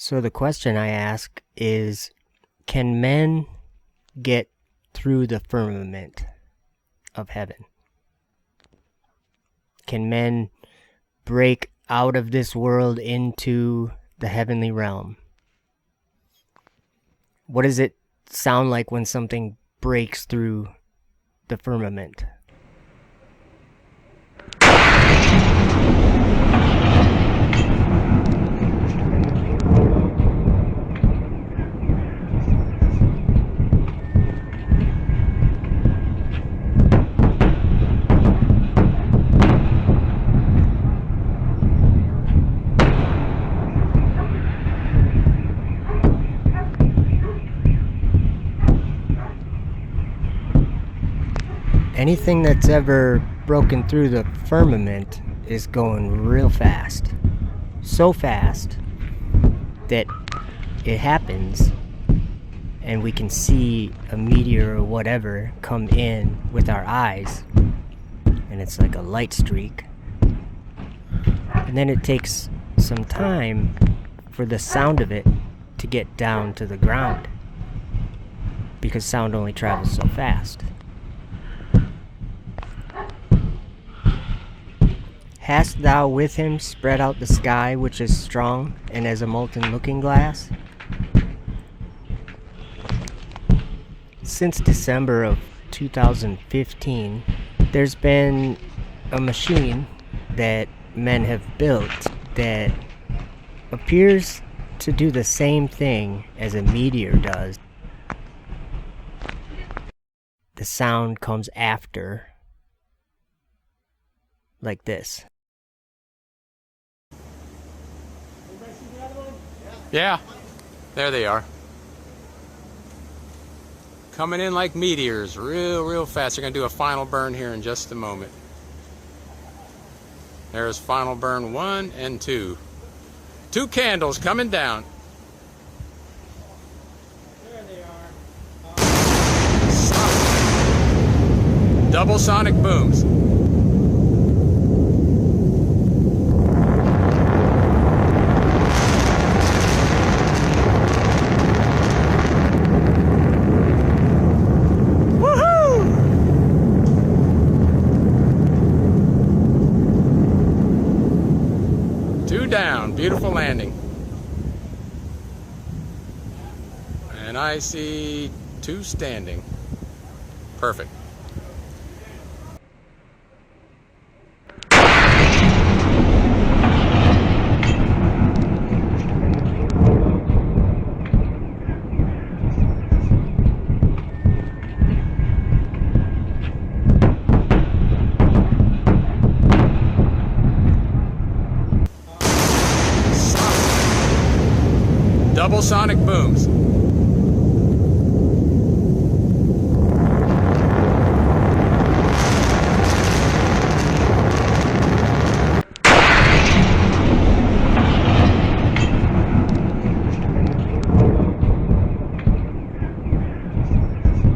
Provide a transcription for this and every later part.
So the question I ask is, can men get through the firmament of heaven? Can men break out of this world into the heavenly realm? What does it sound like when something breaks through the firmament? Anything that's ever broken through the firmament is going real fast. So fast that it happens and we can see a meteor or whatever come in with our eyes, and it's like a light streak. And then it takes some time for the sound of it to get down to the ground, because sound only travels so fast. Hast thou with him spread out the sky, which is strong and as a molten looking glass? Since December of 2015, there's been a machine that men have built that appears to do the same thing as a meteor does. The sound comes after, like this. Yeah, there they are. Coming in like meteors, real fast. They're going to do a final burn here in just a moment. There's final burn 1 and 2. 2 candles coming down. There they are. Double sonic booms. Down, beautiful landing. And I see 2 standing. Perfect. Double sonic booms.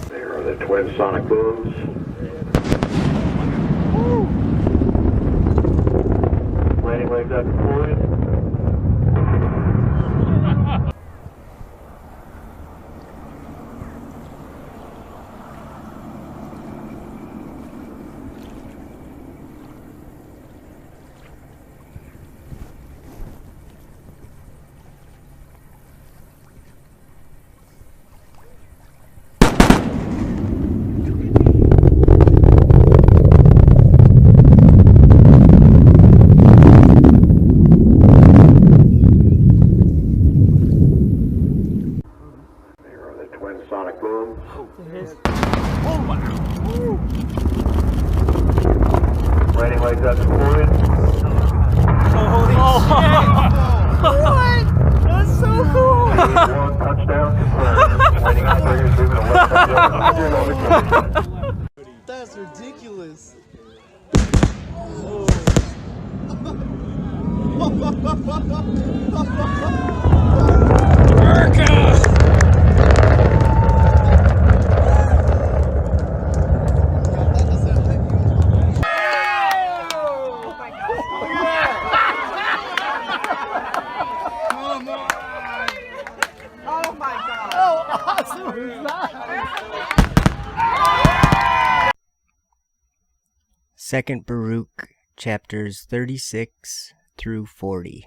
There are the twin sonic booms. Landing legs up deployed. Sonic boom. Oh wow! Landing legs up deployed. Holy shit! What? That's so cool! 1 touchdown confirmed. Landing operators moving to left. That's ridiculous. America! Come on! 2nd Baruch, chapters 36 through 40.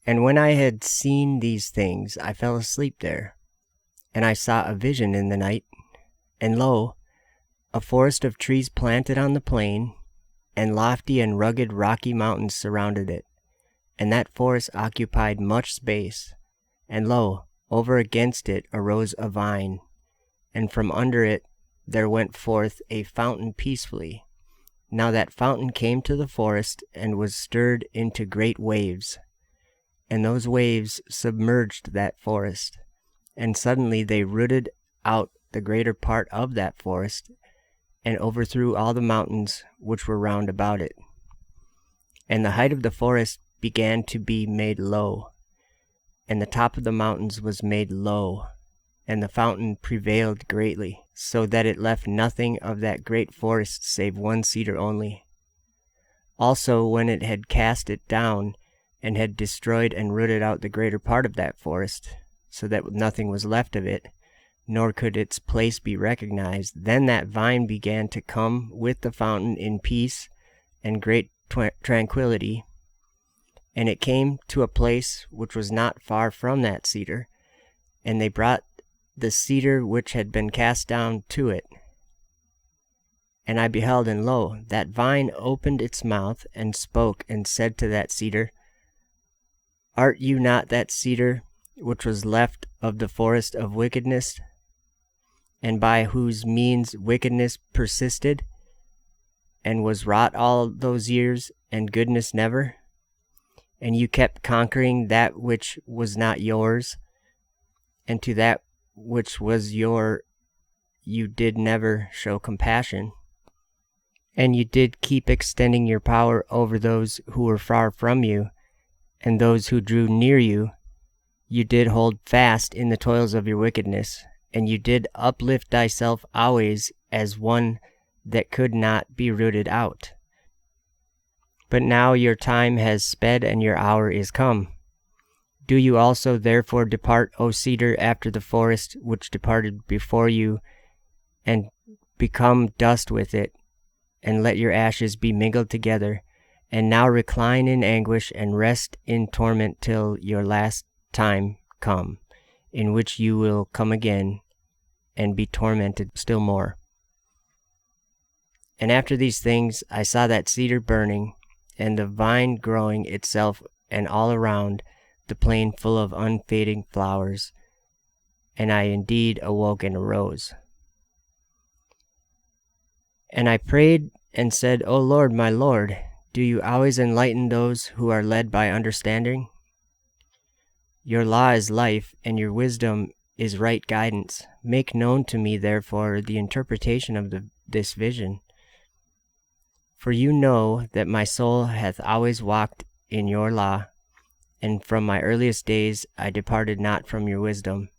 And when I had seen these things, I fell asleep there. And I saw a vision in the night, and lo, a forest of trees planted on the plain, and lofty and rugged rocky mountains surrounded it. And that forest occupied much space. And lo, over against it arose a vine, and from under it there went forth a fountain peacefully. Now that fountain came to the forest, and was stirred into great waves. And those waves submerged that forest. And suddenly they rooted out the greater part of that forest, and overthrew all the mountains which were round about it. And the height of the forest began to be made low, and the top of the mountains was made low, and the fountain prevailed greatly, so that it left nothing of that great forest save one cedar only. Also, when it had cast it down, and had destroyed and rooted out the greater part of that forest, so that nothing was left of it, nor could its place be recognized, then that vine began to come with the fountain in peace and great tranquility. And it came to a place which was not far from that cedar, and they brought the cedar which had been cast down to it. And I beheld, and lo, that vine opened its mouth, and spoke, and said to that cedar, Art you not that cedar which was left of the forest of wickedness, and by whose means wickedness persisted, and was wrought all those years, and goodness never? And you kept conquering that which was not yours, and to that which was your you did never show compassion. And you did keep extending your power over those who were far from you, and those who drew near you. You did hold fast in the toils of your wickedness, and you did uplift thyself always as one that could not be rooted out. But now your time has sped, and your hour is come. Do you also therefore depart, O cedar, after the forest which departed before you, and become dust with it, and let your ashes be mingled together, and now recline in anguish, and rest in torment till your last time come, in which you will come again, and be tormented still more. And after these things I saw that cedar burning, and the vine growing itself, and all around the plain full of unfading flowers. And I indeed awoke and arose. And I prayed and said, O Lord, my Lord, do you always enlighten those who are led by understanding? Your law is life, and your wisdom is right guidance. Make known to me, therefore, the interpretation of this vision. For you know that my soul hath always walked in your law, and from my earliest days I departed not from your wisdom.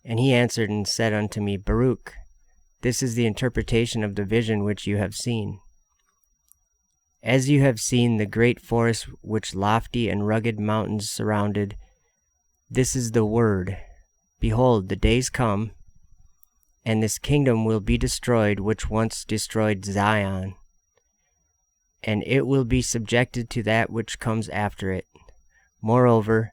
And he answered and said unto me, Baruch, this is the interpretation of the vision which you have seen. As you have seen the great forest which lofty and rugged mountains surrounded, this is the word. Behold, the days come, and this kingdom will be destroyed which once destroyed Zion, and it will be subjected to that which comes after it. Moreover,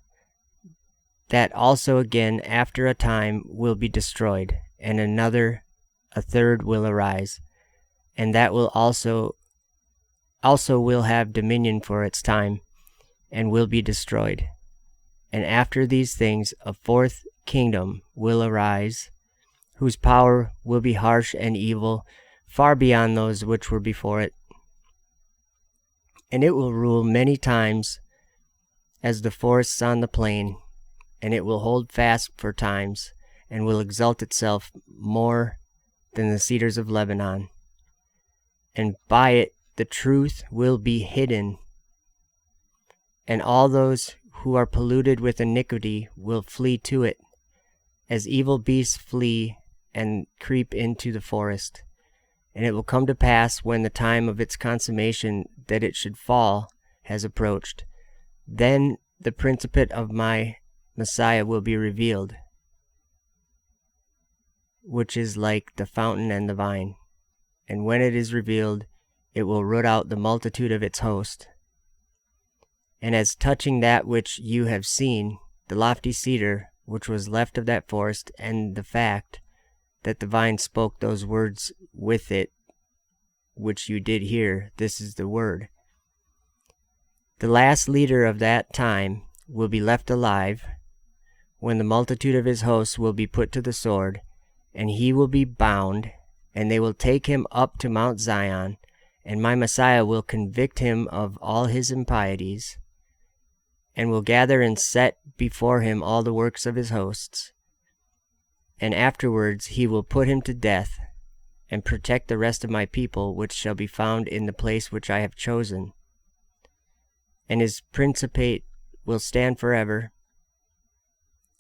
that also again after a time will be destroyed, and a third will arise, and that will also will have dominion for its time, and will be destroyed. And after these things a fourth kingdom will arise, whose power will be harsh and evil, far beyond those which were before it. And it will rule many times as the forests on the plain, and it will hold fast for times, and will exalt itself more than the cedars of Lebanon. And by it the truth will be hidden, and all those who are polluted with iniquity will flee to it, as evil beasts flee and creep into the forest. And it will come to pass when the time of its consummation that it should fall has approached. Then the principate of my Messiah will be revealed, which is like the fountain and the vine. And when it is revealed, it will root out the multitude of its host. And as touching that which you have seen, the lofty cedar which was left of that forest, and the fact that the vine spoke those words with it which you did hear, this is the word. The last leader of that time will be left alive, when the multitude of his hosts will be put to the sword, and he will be bound, and they will take him up to Mount Zion, and my Messiah will convict him of all his impieties, and will gather and set before him all the works of his hosts. And afterwards he will put him to death, and protect the rest of my people, which shall be found in the place which I have chosen. And his principate will stand forever,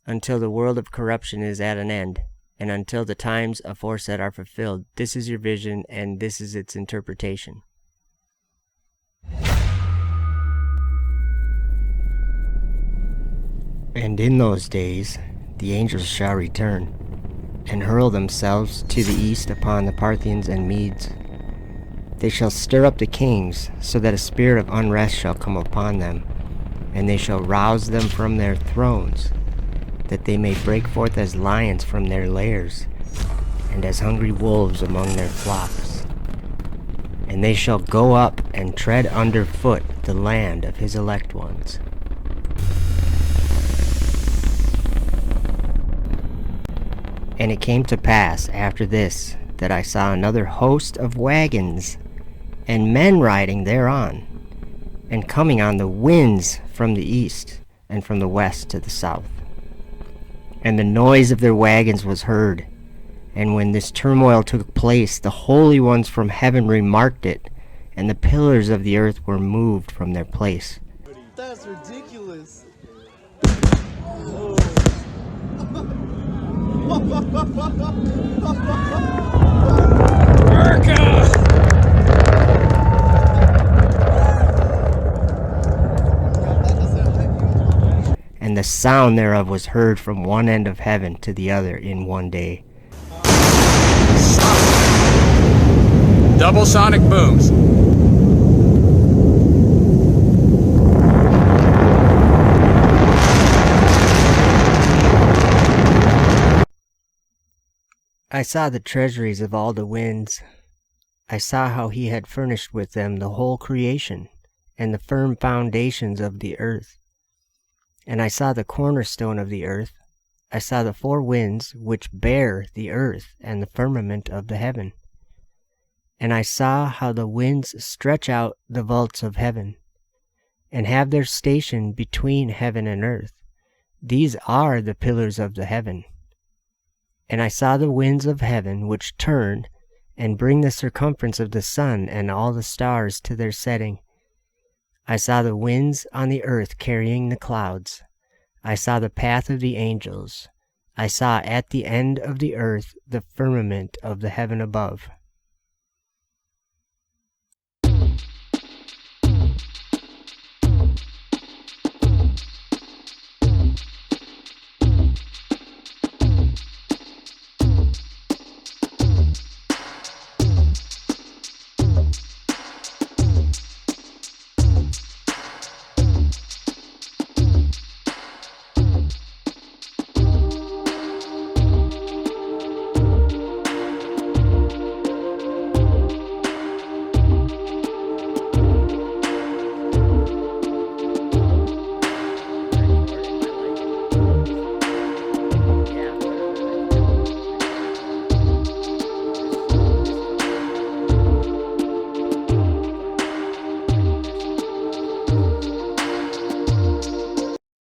until the world of corruption is at an end, and until the times aforesaid are fulfilled. This is your vision, and this is its interpretation. And in those days the angels shall return, and hurl themselves to the east upon the Parthians and Medes. They shall stir up the kings, so that a spirit of unrest shall come upon them, and they shall rouse them from their thrones, that they may break forth as lions from their lairs, and as hungry wolves among their flocks. And they shall go up and tread under foot the land of his elect ones. And it came to pass after this, that I saw another host of wagons, and men riding thereon, and coming on the winds from the east, and from the west to the south. And the noise of their wagons was heard. And when this turmoil took place, the holy ones from heaven remarked it, and the pillars of the earth were moved from their place. That's ridiculous. And the sound thereof was heard from one end of heaven to the other in one day. Double sonic booms. I saw the treasuries of all the winds. I saw how he had furnished with them the whole creation, and the firm foundations of the earth. And I saw the cornerstone of the earth. I saw the four winds which bear the earth and the firmament of the heaven. And I saw how the winds stretch out the vaults of heaven, and have their station between heaven and earth. These are the pillars of the heaven. And I saw the winds of heaven which turn, and bring the circumference of the sun and all the stars to their setting. I saw the winds on the earth carrying the clouds. I saw the path of the angels. I saw at the end of the earth the firmament of the heaven above.